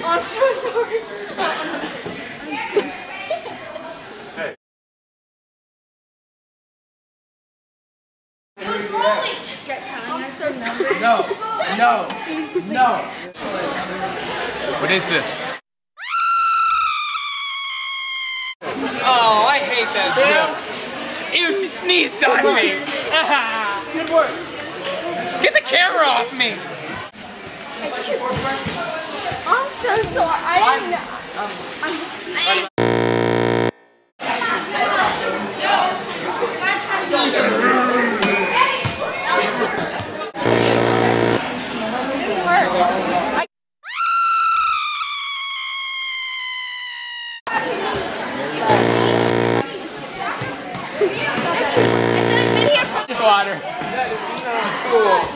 I'm so sorry. Hey. I'm so sorry. No. What is this? Oh, I hate that joke. Ew, she sneezed on me. Good work. Get the camera off me. I'm so sorry. I didn't know. Just water. Cool.